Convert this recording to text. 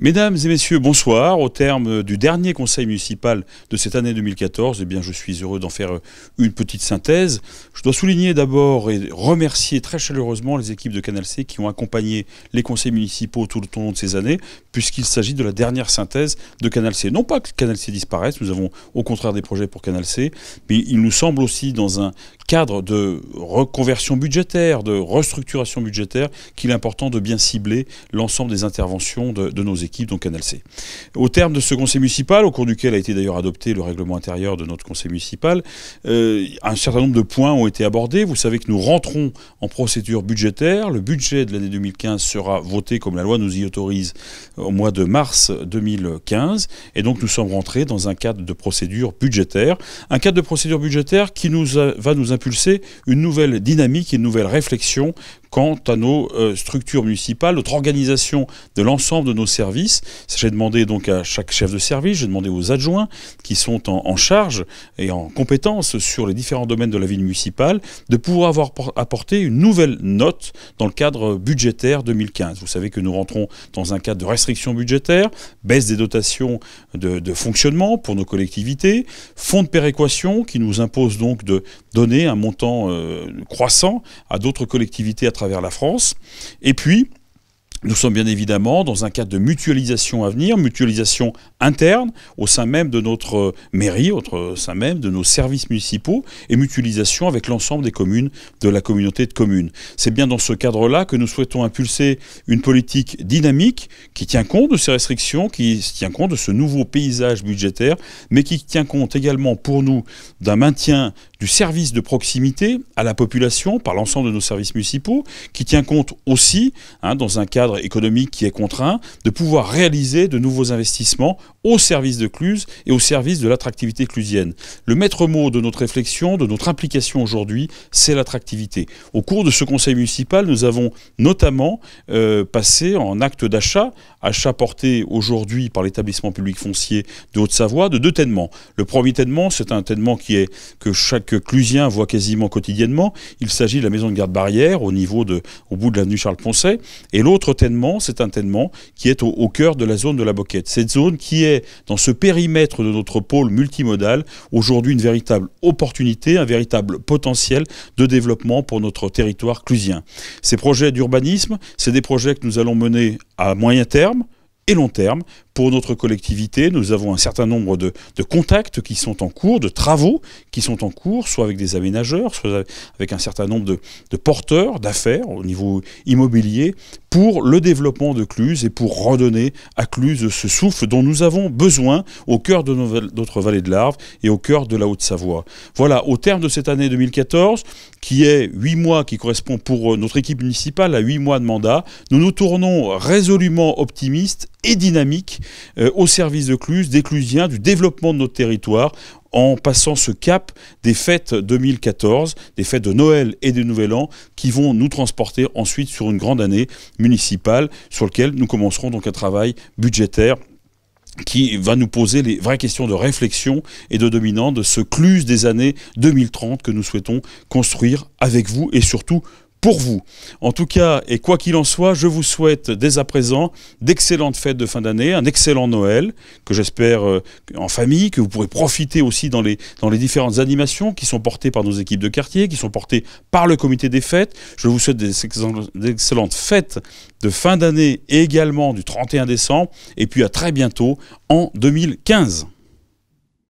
Mesdames et messieurs, bonsoir. Au terme du dernier conseil municipal de cette année 2014, je suis heureux d'en faire une petite synthèse. Je dois souligner d'abord et remercier très chaleureusement les équipes de Canal C qui ont accompagné les conseils municipaux tout au long de ces années, puisqu'il s'agit de la dernière synthèse de Canal C. Non pas que Canal C disparaisse, nous avons au contraire des projets pour Canal C, mais il nous semble aussi dans un cadre de reconversion budgétaire, de restructuration budgétaire, qu'il est important de bien cibler l'ensemble des interventions de nos équipes, donc Canal C. Au terme de ce conseil municipal, au cours duquel a été d'ailleurs adopté le règlement intérieur de notre conseil municipal, un certain nombre de points ont été abordés. Vous savez que nous rentrons en procédure budgétaire. Le budget de l'année 2015 sera voté, comme la loi nous y autorise, au mois de mars 2015. Et donc nous sommes rentrés dans un cadre de procédure budgétaire. Un cadre de procédure budgétaire qui va nous impulser une nouvelle dynamique et une nouvelle réflexion quant à nos structures municipales, notre organisation de l'ensemble de nos services. J'ai demandé donc à chaque chef de service, j'ai demandé aux adjoints qui sont en charge et en compétence sur les différents domaines de la vie municipale de pouvoir apporter une nouvelle note dans le cadre budgétaire 2015. Vous savez que nous rentrons dans un cadre de restriction budgétaire, baisse des dotations de fonctionnement pour nos collectivités, fonds de péréquation qui nous impose donc de donner un montant croissant à d'autres collectivités à travers la France. Et puis, nous sommes bien évidemment dans un cadre de mutualisation à venir, mutualisation interne au sein même de notre mairie, au sein même de nos services municipaux et mutualisation avec l'ensemble des communes de la communauté de communes. C'est bien dans ce cadre-là que nous souhaitons impulser une politique dynamique qui tient compte de ces restrictions, qui tient compte de ce nouveau paysage budgétaire, mais qui tient compte également pour nous d'un maintien du service de proximité à la population par l'ensemble de nos services municipaux, qui tient compte aussi, dans un cadre économique qui est contraint, de pouvoir réaliser de nouveaux investissements au service de Cluses et au service de l'attractivité clusienne. Le maître mot de notre réflexion, de notre implication aujourd'hui, c'est l'attractivité. Au cours de ce conseil municipal, nous avons notamment passé en acte d'achat porté aujourd'hui par l'établissement public foncier de Haute-Savoie, de 2 tènements. Le premier tènement, c'est un tènement que chaque Clusien voit quasiment quotidiennement. Il s'agit de la maison de garde-barrière au bout de l'avenue Charles-Poncet. Et l'autre tènement, c'est un tènement qui est au cœur de la zone de la Boquette. Cette zone qui est dans ce périmètre de notre pôle multimodal, aujourd'hui une véritable opportunité, un véritable potentiel de développement pour notre territoire clusien. Ces projets d'urbanisme, c'est des projets que nous allons mener à moyen terme et long terme. Pour notre collectivité, nous avons un certain nombre de contacts qui sont en cours, de travaux qui sont en cours, soit avec des aménageurs, soit avec un certain nombre de porteurs d'affaires au niveau immobilier, pour le développement de Cluses et pour redonner à Cluses ce souffle dont nous avons besoin au cœur de notre vallée de l'Arve et au cœur de la Haute-Savoie. Voilà, au terme de cette année 2014, qui est 8 mois, qui correspond pour notre équipe municipale à 8 mois de mandat, nous nous tournons résolument optimistes et dynamiques au service de Cluses, des Clusiens, du développement de notre territoire, en passant ce cap des fêtes 2014, des fêtes de Noël et du Nouvel An, qui vont nous transporter ensuite sur une grande année municipale, sur laquelle nous commencerons donc un travail budgétaire qui va nous poser les vraies questions de réflexion et de dominant de ce Cluses des années 2030 que nous souhaitons construire avec vous et surtout pour vous. En tout cas, et quoi qu'il en soit, je vous souhaite dès à présent d'excellentes fêtes de fin d'année, un excellent Noël, que j'espère en famille, que vous pourrez profiter aussi dans les différentes animations qui sont portées par nos équipes de quartier, qui sont portées par le comité des fêtes. Je vous souhaite d'excellentes fêtes de fin d'année et également du 31 décembre, et puis à très bientôt en 2015.